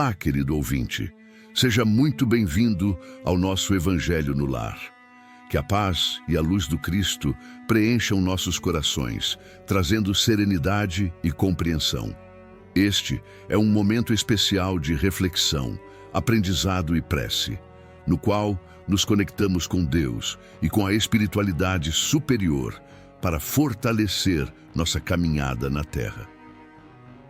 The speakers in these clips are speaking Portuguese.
Olá, querido ouvinte. Seja muito bem-vindo ao nosso Evangelho no Lar. Que a paz e a luz do Cristo preencham nossos corações, trazendo serenidade e compreensão. Este é um momento especial de reflexão, aprendizado e prece, no qual nos conectamos com Deus e com a espiritualidade superior para fortalecer nossa caminhada na Terra.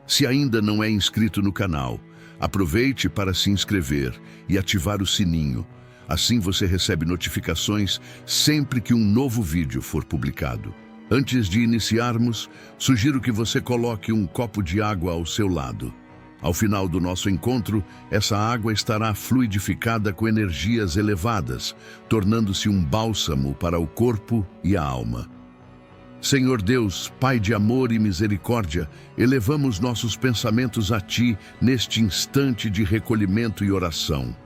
Se ainda não é inscrito no canal, aproveite para se inscrever e ativar o sininho. Assim você recebe notificações sempre que um novo vídeo for publicado. Antes de iniciarmos, sugiro que você coloque um copo de água ao seu lado. Ao final do nosso encontro, essa água estará fluidificada com energias elevadas, tornando-se um bálsamo para o corpo e a alma. Senhor Deus, Pai de amor e misericórdia, elevamos nossos pensamentos a Ti neste instante de recolhimento e oração.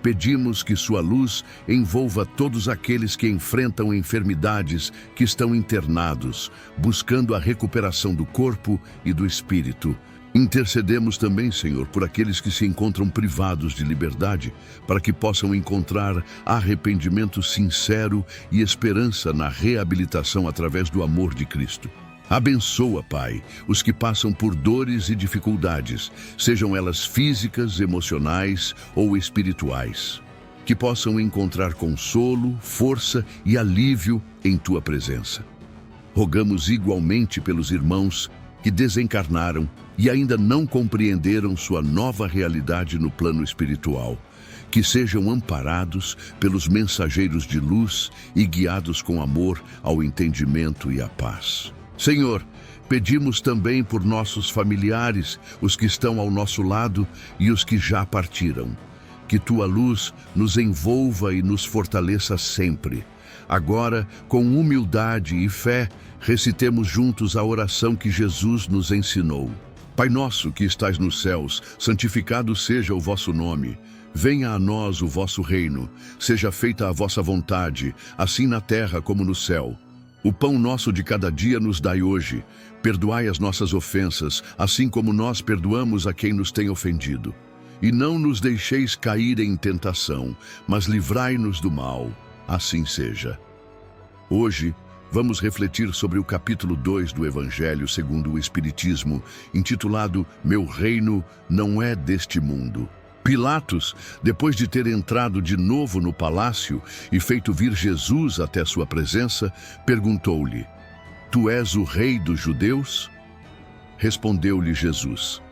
Pedimos que sua luz envolva todos aqueles que enfrentam enfermidades, que estão internados, buscando a recuperação do corpo e do espírito. Intercedemos também, Senhor, por aqueles que se encontram privados de liberdade, para que possam encontrar arrependimento sincero e esperança na reabilitação através do amor de Cristo. Abençoa, Pai, os que passam por dores e dificuldades, sejam elas físicas, emocionais ou espirituais. Que possam encontrar consolo, força e alívio em Tua presença. Rogamos igualmente pelos irmãos que desencarnaram e ainda não compreenderam sua nova realidade no plano espiritual. Que sejam amparados pelos mensageiros de luz e guiados com amor ao entendimento e à paz. Senhor, pedimos também por nossos familiares, os que estão ao nosso lado e os que já partiram. Que Tua luz nos envolva e nos fortaleça sempre. Agora, com humildade e fé, recitemos juntos a oração que Jesus nos ensinou. Pai nosso que estais nos céus, santificado seja o vosso nome. Venha a nós o vosso reino. Seja feita a vossa vontade, assim na terra como no céu. O pão nosso de cada dia nos dai hoje. Perdoai as nossas ofensas, assim como nós perdoamos a quem nos tem ofendido. E não nos deixeis cair em tentação, mas livrai-nos do mal. Assim seja. Hoje, vamos refletir sobre o capítulo 2 do Evangelho segundo o Espiritismo, intitulado Meu Reino não é deste mundo. Pilatos, depois de ter entrado de novo no palácio e feito vir Jesus até sua presença, perguntou-lhe: Tu és o rei dos judeus? Respondeu-lhe Jesus: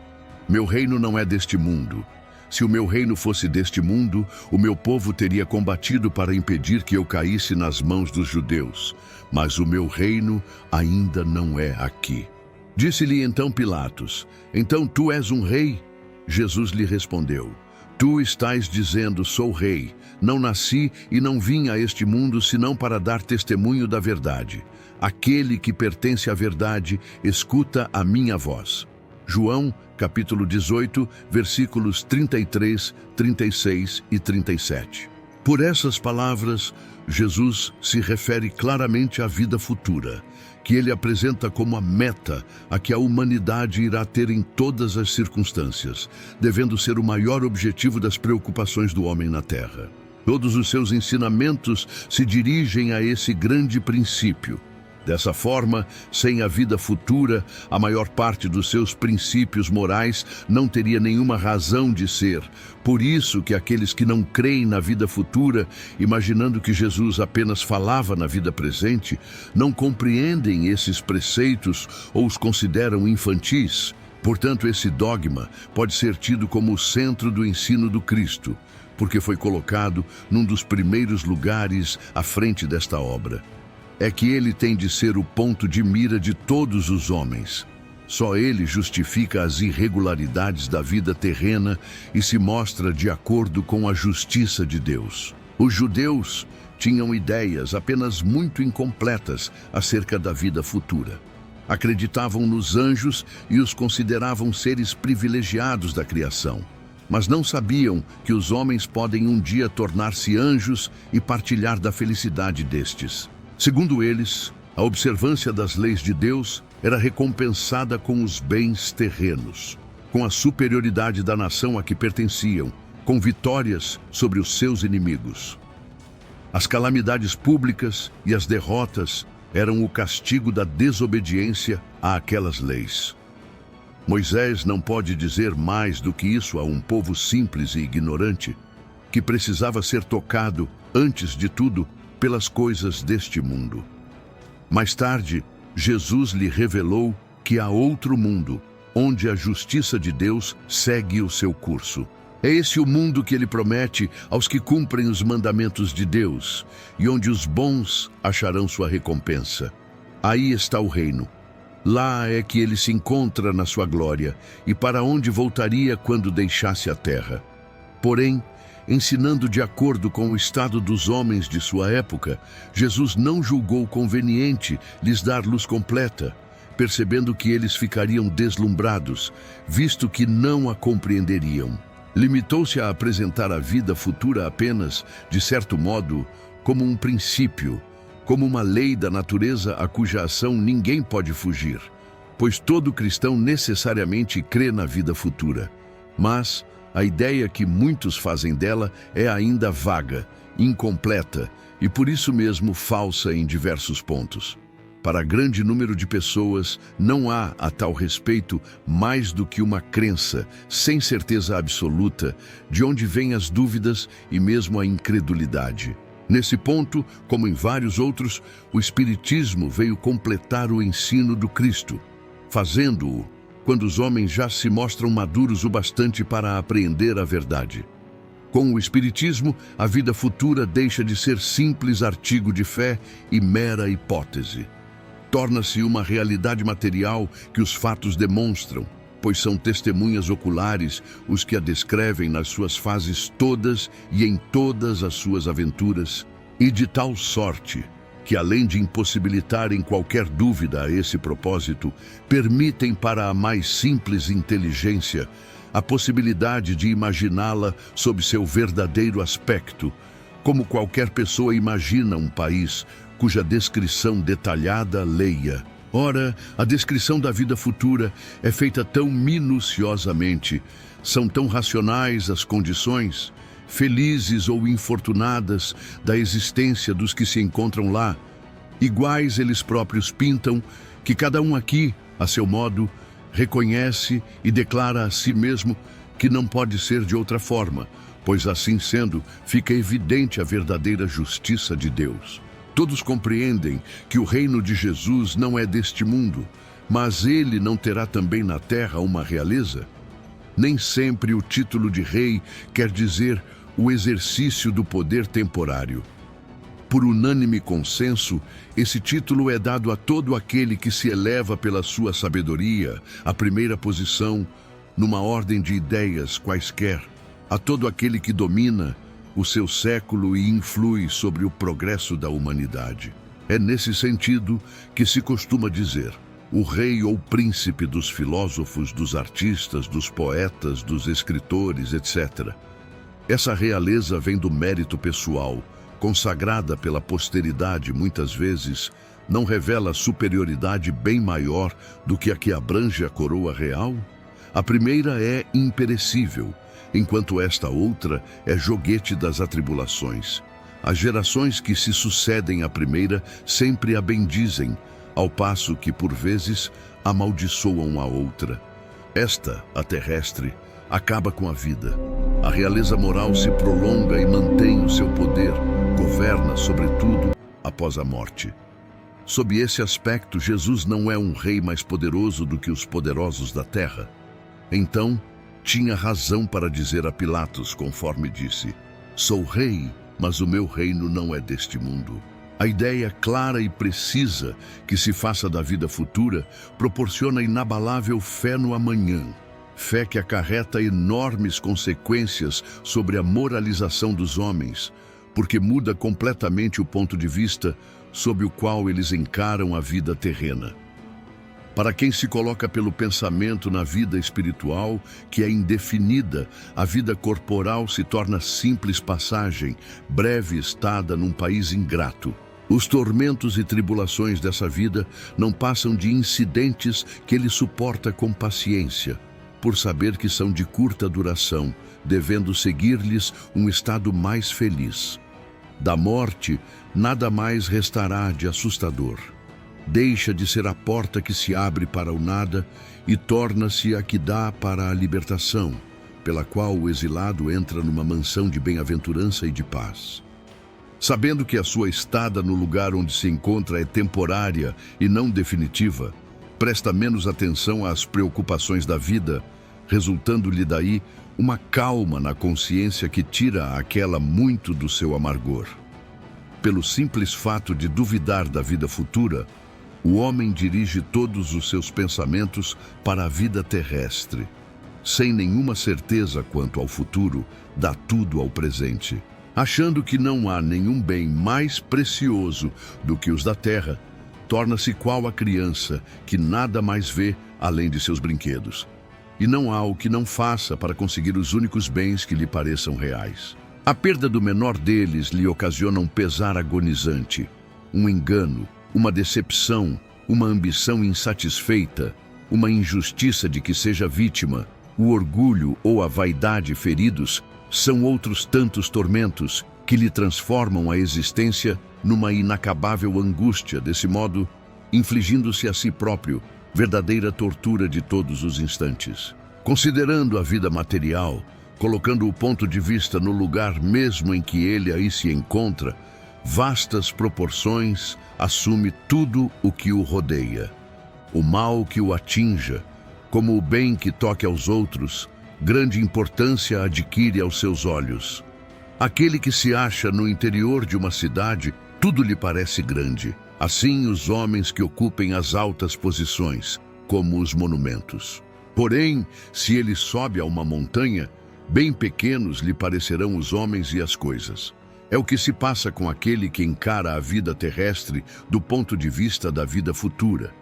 Meu reino não é deste mundo. Se o meu reino fosse deste mundo, o meu povo teria combatido para impedir que eu caísse nas mãos dos judeus. Mas o meu reino ainda não é aqui. Disse-lhe então Pilatos: Então tu és um rei? Jesus lhe respondeu: Tu estás dizendo, sou rei. Não nasci e não vim a este mundo senão para dar testemunho da verdade. Aquele que pertence à verdade, escuta a minha voz. João, capítulo 18, versículos 33, 36 e 37. Por essas palavras, Jesus se refere claramente à vida futura, que ele apresenta como a meta a que a humanidade irá ter em todas as circunstâncias, devendo ser o maior objetivo das preocupações do homem na Terra. Todos os seus ensinamentos se dirigem a esse grande princípio. Dessa forma, sem a vida futura, a maior parte dos seus princípios morais não teria nenhuma razão de ser. Por isso que aqueles que não creem na vida futura, imaginando que Jesus apenas falava na vida presente, não compreendem esses preceitos ou os consideram infantis. Portanto, esse dogma pode ser tido como o centro do ensino do Cristo, porque foi colocado num dos primeiros lugares à frente desta obra. É que ele tem de ser o ponto de mira de todos os homens. Só ele justifica as irregularidades da vida terrena e se mostra de acordo com a justiça de Deus. Os judeus tinham ideias apenas muito incompletas acerca da vida futura. Acreditavam nos anjos e os consideravam seres privilegiados da criação, mas não sabiam que os homens podem um dia tornar-se anjos e partilhar da felicidade destes. Segundo eles, a observância das leis de Deus era recompensada com os bens terrenos. com a superioridade da nação a que pertenciam, com vitórias sobre os seus inimigos. As calamidades públicas e as derrotas eram o castigo da desobediência àquelas leis. Moisés não pode dizer mais do que isso a um povo simples e ignorante, que precisava ser tocado, antes de tudo, pelas coisas deste mundo. Mais tarde, Jesus lhe revelou que há outro mundo, onde a justiça de Deus segue o seu curso. É esse o mundo que ele promete aos que cumprem os mandamentos de Deus, e onde os bons acharão sua recompensa. Aí está o reino. Lá é que ele se encontra na sua glória, e para onde voltaria quando deixasse a terra. Porém, ensinando de acordo com o estado dos homens de sua época, Jesus não julgou conveniente lhes dar luz completa, percebendo que eles ficariam deslumbrados, visto que não a compreenderiam. Limitou-se a apresentar a vida futura apenas, de certo modo, como um princípio, como uma lei da natureza a cuja ação ninguém pode fugir, pois todo cristão necessariamente crê na vida futura. Mas a ideia que muitos fazem dela é ainda vaga, incompleta e por isso mesmo falsa em diversos pontos. Para grande número de pessoas, não há, a tal respeito, mais do que uma crença, sem certeza absoluta, de onde vêm as dúvidas e mesmo a incredulidade. Nesse ponto, como em vários outros, o Espiritismo veio completar o ensino do Cristo, fazendo-o quando os homens já se mostram maduros o bastante para apreender a verdade. Com o Espiritismo, a vida futura deixa de ser simples artigo de fé e mera hipótese. Torna-se uma realidade material que os fatos demonstram, pois são testemunhas oculares os que a descrevem nas suas fases todas e em todas as suas aventuras, e de tal sorte que, além de impossibilitarem qualquer dúvida a esse propósito, permitem para a mais simples inteligência a possibilidade de imaginá-la sob seu verdadeiro aspecto, como qualquer pessoa imagina um país cuja descrição detalhada leia. Ora, a descrição da vida futura é feita tão minuciosamente, são tão racionais as condições, felizes ou infortunadas, da existência dos que se encontram lá, iguais eles próprios pintam, que cada um aqui, a seu modo, reconhece e declara a si mesmo que não pode ser de outra forma, pois assim sendo, fica evidente a verdadeira justiça de Deus. Todos compreendem que o reino de Jesus não é deste mundo, mas ele não terá também na terra uma realeza? Nem sempre o título de rei quer dizer o exercício do poder temporário. Por unânime consenso, esse título é dado a todo aquele que se eleva pela sua sabedoria, à primeira posição, numa ordem de ideias quaisquer, a todo aquele que domina o seu século e influi sobre o progresso da humanidade. É nesse sentido que se costuma dizer: o rei ou príncipe dos filósofos, dos artistas, dos poetas, dos escritores, etc. Essa realeza vem do mérito pessoal, consagrada pela posteridade muitas vezes, não revela superioridade bem maior do que a que abrange a coroa real? A primeira é imperecível, enquanto esta outra é joguete das atribulações. As gerações que se sucedem à primeira sempre a bendizem, ao passo que, por vezes, amaldiçoam a outra. Esta, a terrestre, acaba com a vida. A realeza moral se prolonga e mantém o seu poder, governa, sobretudo, após a morte. Sob esse aspecto, Jesus não é um rei mais poderoso do que os poderosos da terra. Então, tinha razão para dizer a Pilatos, conforme disse: sou rei, mas o meu reino não é deste mundo. A ideia clara e precisa que se faça da vida futura proporciona inabalável fé no amanhã, fé que acarreta enormes consequências sobre a moralização dos homens, porque muda completamente o ponto de vista sob o qual eles encaram a vida terrena. Para quem se coloca pelo pensamento na vida espiritual, que é indefinida, a vida corporal se torna simples passagem, breve estada num país ingrato. Os tormentos e tribulações dessa vida não passam de incidentes que ele suporta com paciência, por saber que são de curta duração, devendo seguir-lhes um estado mais feliz. Da morte, nada mais restará de assustador. Deixa de ser a porta que se abre para o nada e torna-se a que dá para a libertação, pela qual o exilado entra numa mansão de bem-aventurança e de paz. Sabendo que a sua estada no lugar onde se encontra é temporária e não definitiva, presta menos atenção às preocupações da vida, resultando-lhe daí uma calma na consciência que tira aquela muito do seu amargor. Pelo simples fato de duvidar da vida futura, o homem dirige todos os seus pensamentos para a vida terrestre. Sem nenhuma certeza quanto ao futuro, dá tudo ao presente. Achando que não há nenhum bem mais precioso do que os da terra, torna-se qual a criança que nada mais vê além de seus brinquedos. E não há o que não faça para conseguir os únicos bens que lhe pareçam reais. A perda do menor deles lhe ocasiona um pesar agonizante, um engano, uma decepção, uma ambição insatisfeita, uma injustiça de que seja vítima, o orgulho ou a vaidade feridos são outros tantos tormentos que lhe transformam a existência numa inacabável angústia, desse modo, infligindo-se a si próprio verdadeira tortura de todos os instantes. Considerando a vida material, colocando o ponto de vista no lugar mesmo em que ele aí se encontra, vastas proporções assume tudo o que o rodeia. O mal que o atinja, como o bem que toque aos outros, grande importância adquire aos seus olhos. Aquele que se acha no interior de uma cidade, tudo lhe parece grande. Assim os homens que ocupem as altas posições, como os monumentos. Porém, se ele sobe a uma montanha, bem pequenos lhe parecerão os homens e as coisas. É o que se passa com aquele que encara a vida terrestre do ponto de vista da vida futura.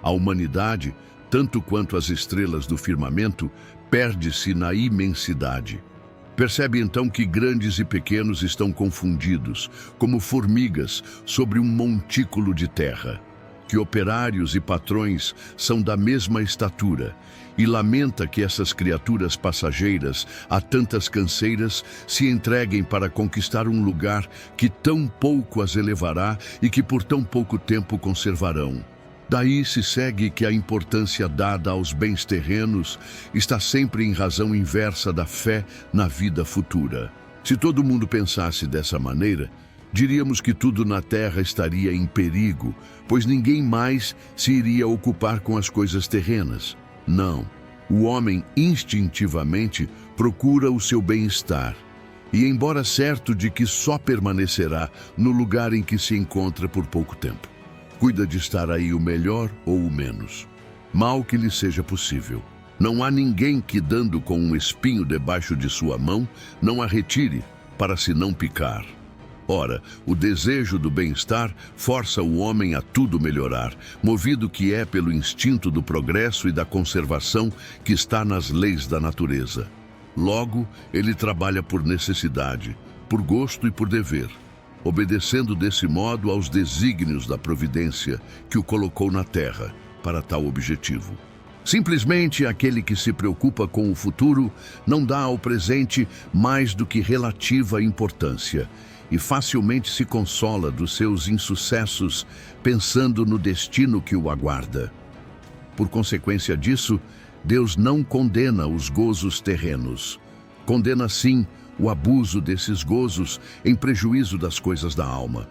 A humanidade, tanto quanto as estrelas do firmamento, perde-se na imensidade. Percebe então que grandes e pequenos estão confundidos, como formigas sobre um montículo de terra, que operários e patrões são da mesma estatura, e lamenta que essas criaturas passageiras, a tantas canseiras, se entreguem para conquistar um lugar que tão pouco as elevará e que por tão pouco tempo conservarão. Daí se segue que a importância dada aos bens terrenos está sempre em razão inversa da fé na vida futura. Se todo mundo pensasse dessa maneira, diríamos que tudo na terra estaria em perigo, pois ninguém mais se iria ocupar com as coisas terrenas. Não, o homem instintivamente procura o seu bem-estar. E embora certo de que só permanecerá no lugar em que se encontra por pouco tempo, cuida de estar aí o melhor ou o menos, mal que lhe seja possível. Não há ninguém que, dando com um espinho debaixo de sua mão, não a retire, para se não picar. Ora, o desejo do bem-estar força o homem a tudo melhorar, movido que é pelo instinto do progresso e da conservação que está nas leis da natureza. Logo, ele trabalha por necessidade, por gosto e por dever, obedecendo desse modo aos desígnios da providência que o colocou na terra para tal objetivo. Simplesmente aquele que se preocupa com o futuro não dá ao presente mais do que relativa importância e facilmente se consola dos seus insucessos pensando no destino que o aguarda. Por consequência disso, Deus não condena os gozos terrenos. Condena sim o abuso desses gozos em prejuízo das coisas da alma.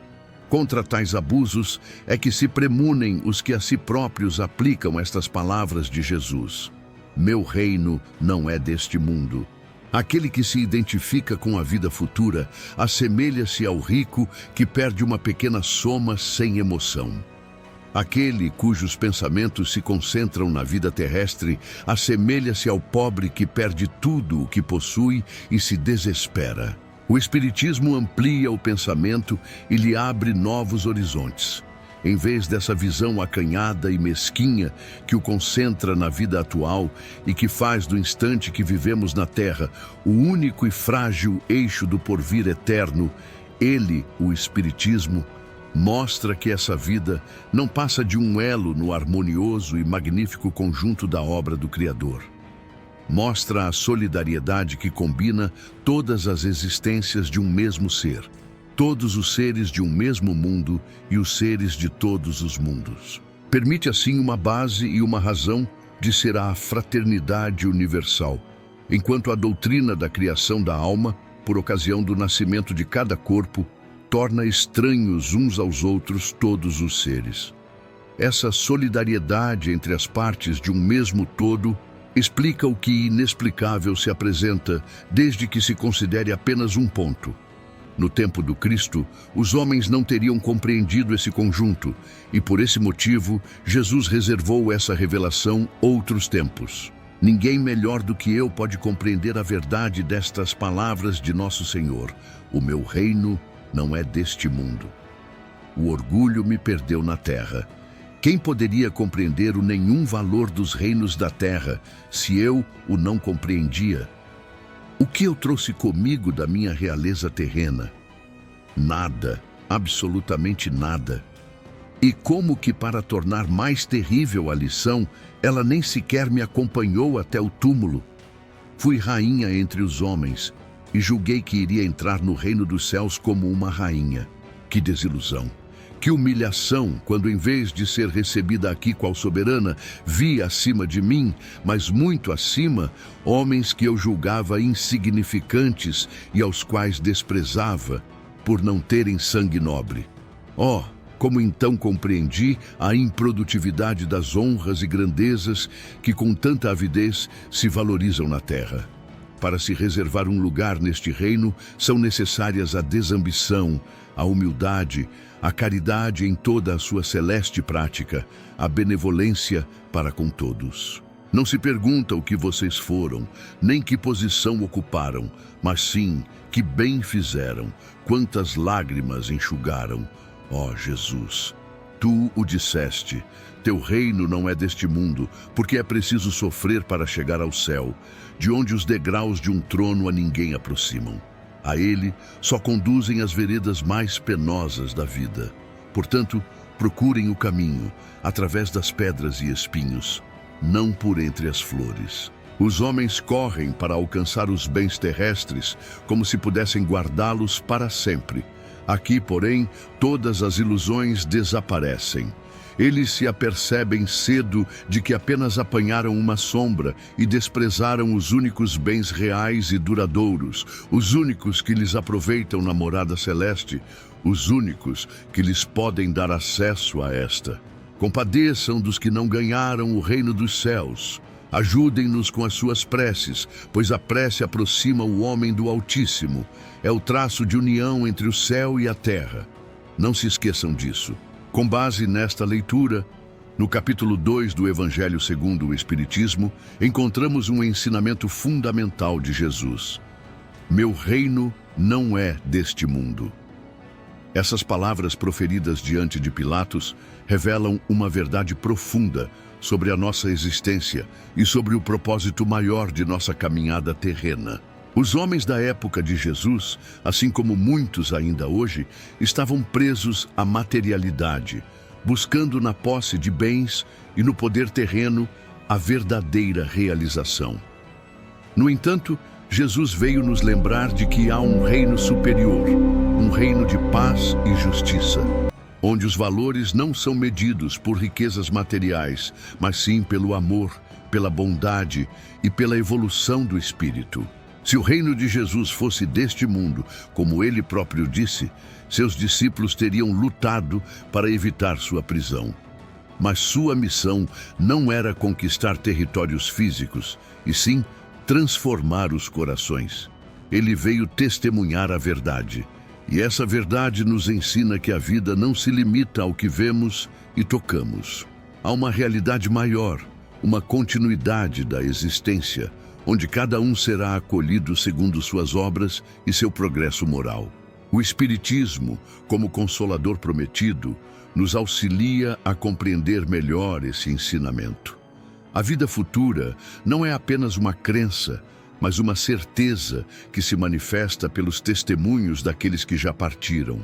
Contra tais abusos é que se premunem os que a si próprios aplicam estas palavras de Jesus. Meu reino não é deste mundo. Aquele que se identifica com a vida futura assemelha-se ao rico que perde uma pequena soma sem emoção. Aquele cujos pensamentos se concentram na vida terrestre assemelha-se ao pobre que perde tudo o que possui e se desespera. O Espiritismo amplia o pensamento e lhe abre novos horizontes. Em vez dessa visão acanhada e mesquinha que o concentra na vida atual e que faz do instante que vivemos na Terra o único e frágil eixo do porvir eterno, ele, o Espiritismo, mostra que essa vida não passa de um elo no harmonioso e magnífico conjunto da obra do Criador. Mostra a solidariedade que combina todas as existências de um mesmo ser, todos os seres de um mesmo mundo e os seres de todos os mundos. Permite assim uma base e uma razão de ser a fraternidade universal, enquanto a doutrina da criação da alma, por ocasião do nascimento de cada corpo, torna estranhos uns aos outros todos os seres. Essa solidariedade entre as partes de um mesmo todo explica o que inexplicável se apresenta desde que se considere apenas um ponto. No tempo do Cristo, os homens não teriam compreendido esse conjunto e, por esse motivo, Jesus reservou essa revelação outros tempos. Ninguém melhor do que eu pode compreender a verdade destas palavras de nosso Senhor. O meu reino não é deste mundo. O orgulho me perdeu na terra. Quem poderia compreender o nenhum valor dos reinos da terra se eu o não compreendia? O que eu trouxe comigo da minha realeza terrena? Nada, absolutamente nada. E como que para tornar mais terrível a lição, ela nem sequer me acompanhou até o túmulo. Fui rainha entre os homens e julguei que iria entrar no reino dos céus como uma rainha. Que desilusão! Que humilhação, quando em vez de ser recebida aqui qual soberana, vi acima de mim, mas muito acima, homens que eu julgava insignificantes e aos quais desprezava, por não terem sangue nobre. Oh, como então compreendi a improdutividade das honras e grandezas que com tanta avidez se valorizam na terra. Para se reservar um lugar neste reino, são necessárias a desambição, a humildade, a caridade em toda a sua celeste prática, a benevolência para com todos. Não se pergunta o que vocês foram, nem que posição ocuparam, mas sim que bem fizeram, quantas lágrimas enxugaram. Ó Jesus, tu o disseste, teu reino não é deste mundo, porque é preciso sofrer para chegar ao céu, de onde os degraus de um trono a ninguém aproximam. A ele só conduzem as veredas mais penosas da vida. Portanto, procurem o caminho, através das pedras e espinhos, não por entre as flores. Os homens correm para alcançar os bens terrestres, como se pudessem guardá-los para sempre. Aqui, porém, todas as ilusões desaparecem. Eles se apercebem cedo de que apenas apanharam uma sombra e desprezaram os únicos bens reais e duradouros, os únicos que lhes aproveitam na morada celeste, os únicos que lhes podem dar acesso a esta. Compadeçam dos que não ganharam o reino dos céus. Ajudem-nos com as suas preces, pois a prece aproxima o homem do Altíssimo. É o traço de união entre o céu e a terra. Não se esqueçam disso. Com base nesta leitura, no capítulo 2 do Evangelho segundo o Espiritismo, encontramos um ensinamento fundamental de Jesus. Meu reino não é deste mundo. Essas palavras proferidas diante de Pilatos revelam uma verdade profunda sobre a nossa existência e sobre o propósito maior de nossa caminhada terrena. Os homens da época de Jesus, assim como muitos ainda hoje, estavam presos à materialidade, buscando na posse de bens e no poder terreno a verdadeira realização. No entanto, Jesus veio nos lembrar de que há um reino superior, um reino de paz e justiça, onde os valores não são medidos por riquezas materiais, mas sim pelo amor, pela bondade e pela evolução do espírito. Se o reino de Jesus fosse deste mundo, como ele próprio disse, seus discípulos teriam lutado para evitar sua prisão. Mas sua missão não era conquistar territórios físicos, e sim transformar os corações. Ele veio testemunhar a verdade. E essa verdade nos ensina que a vida não se limita ao que vemos e tocamos. Há uma realidade maior, uma continuidade da existência, onde cada um será acolhido segundo suas obras e seu progresso moral. O Espiritismo, como consolador prometido, nos auxilia a compreender melhor esse ensinamento. A vida futura não é apenas uma crença, mas uma certeza que se manifesta pelos testemunhos daqueles que já partiram.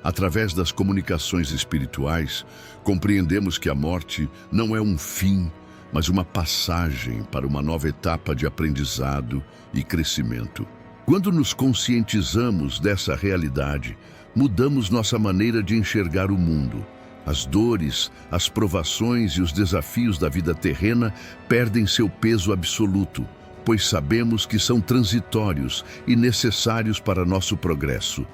Através das comunicações espirituais, compreendemos que a morte não é um fim, mas uma passagem para uma nova etapa de aprendizado e crescimento. Quando nos conscientizamos dessa realidade, mudamos nossa maneira de enxergar o mundo. As dores, as provações e os desafios da vida terrena perdem seu peso absoluto, pois sabemos que são transitórios e necessários para nosso progresso.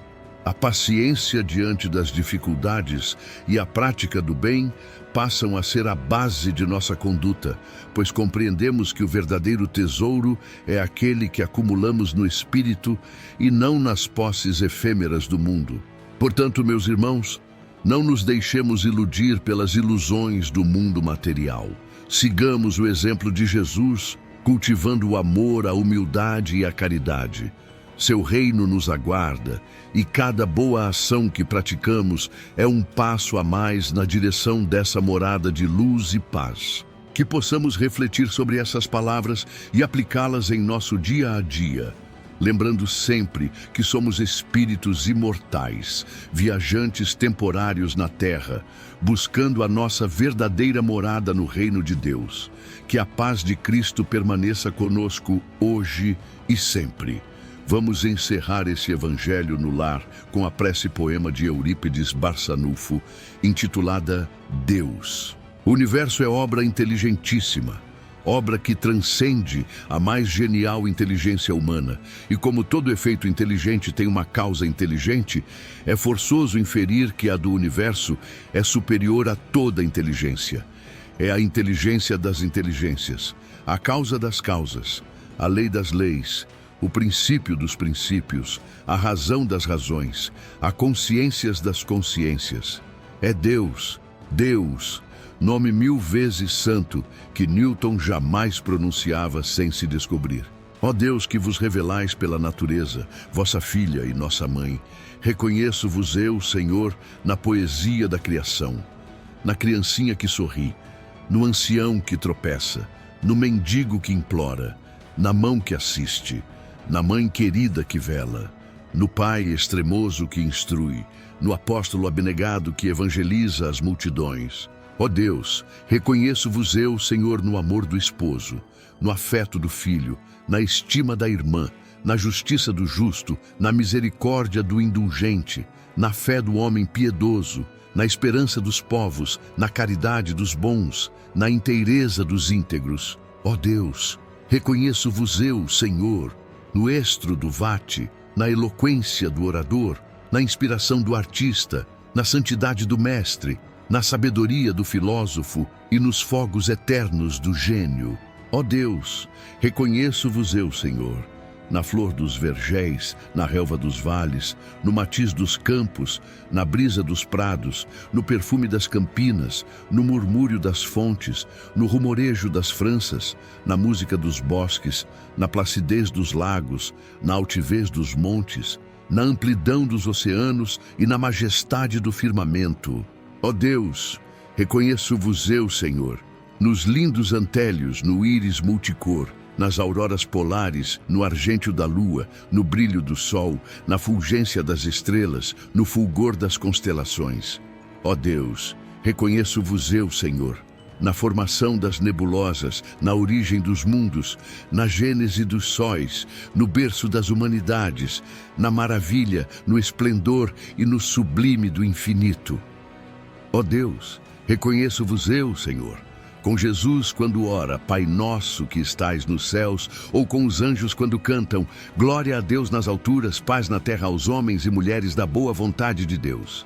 A paciência diante das dificuldades e a prática do bem passam a ser a base de nossa conduta, pois compreendemos que o verdadeiro tesouro é aquele que acumulamos no espírito e não nas posses efêmeras do mundo. Portanto, meus irmãos, não nos deixemos iludir pelas ilusões do mundo material. Sigamos o exemplo de Jesus, cultivando o amor, a humildade e a caridade. Seu reino nos aguarda, e cada boa ação que praticamos é um passo a mais na direção dessa morada de luz e paz. Que possamos refletir sobre essas palavras e aplicá-las em nosso dia a dia, lembrando sempre que somos espíritos imortais, viajantes temporários na Terra, buscando a nossa verdadeira morada no reino de Deus. Que a paz de Cristo permaneça conosco hoje e sempre. Vamos encerrar esse Evangelho no Lar com a prece-poema de Eurípides Barçanufo, intitulada Deus. O universo é obra inteligentíssima, obra que transcende a mais genial inteligência humana. E como todo efeito inteligente tem uma causa inteligente, é forçoso inferir que a do universo é superior a toda inteligência. É a inteligência das inteligências, a causa das causas, a lei das leis, o princípio dos princípios, a razão das razões, a consciência das consciências. É Deus, Deus, nome 1000 vezes santo que Newton jamais pronunciava sem se descobrir. Ó Deus, que vos revelais pela natureza, vossa filha e nossa mãe, reconheço-vos eu, Senhor, na poesia da criação, na criancinha que sorri, no ancião que tropeça, no mendigo que implora, na mão que assiste, na mãe querida que vela, no pai extremoso que instrui, no apóstolo abnegado que evangeliza as multidões. Ó Deus, reconheço-vos eu, Senhor, no amor do esposo, no afeto do filho, na estima da irmã, na justiça do justo, na misericórdia do indulgente, na fé do homem piedoso, na esperança dos povos, na caridade dos bons, na inteireza dos íntegros. Ó Deus, reconheço-vos eu, Senhor, no estro do vate, na eloquência do orador, na inspiração do artista, na santidade do mestre, na sabedoria do filósofo e nos fogos eternos do gênio. Ó Deus, reconheço-vos eu, Senhor, na flor dos vergéis, na relva dos vales, no matiz dos campos, na brisa dos prados, no perfume das campinas, no murmúrio das fontes, no rumorejo das franças, na música dos bosques, na placidez dos lagos, na altivez dos montes, na amplidão dos oceanos e na majestade do firmamento. Ó Deus, reconheço-vos eu, Senhor, nos lindos antélios, no íris multicor, nas auroras polares, no argêntio da lua, no brilho do sol, na fulgência das estrelas, no fulgor das constelações. Ó Deus, reconheço-vos eu, Senhor, na formação das nebulosas, na origem dos mundos, na gênese dos sóis, no berço das humanidades, na maravilha, no esplendor e no sublime do infinito. Ó Deus, reconheço-vos eu, Senhor, com Jesus quando ora, Pai nosso que estais nos céus, ou com os anjos quando cantam, glória a Deus nas alturas, paz na terra aos homens e mulheres da boa vontade de Deus.